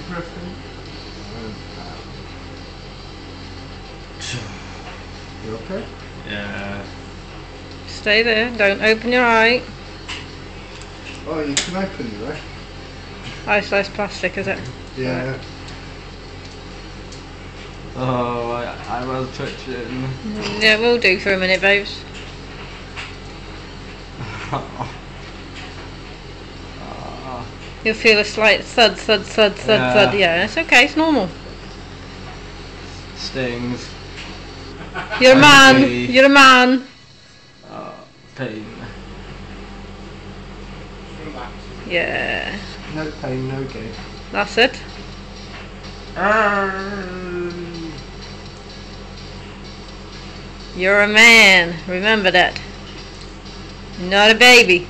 ibuprofen. You okay? Yeah. Stay there. Don't open your eye. Oh, you can open your eye. Oh, it's less plastic, is it? Yeah. Oh, I was twitching. Yeah, we'll do for a minute, babes. You'll feel a slight thud, thud, thud, thud, Yeah. thud. Yeah, it's okay. It's normal. Stings. You're a man. Okay. You're a man. Pain. Yeah. No pain, no gain. That's it. You're a man. Remember that. You're not a baby.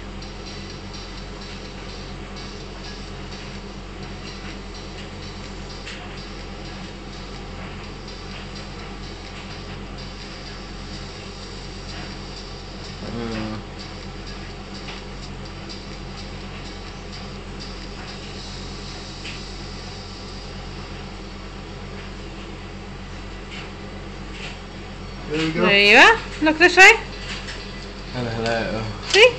There we go. There you are. Look this way. Hello. See?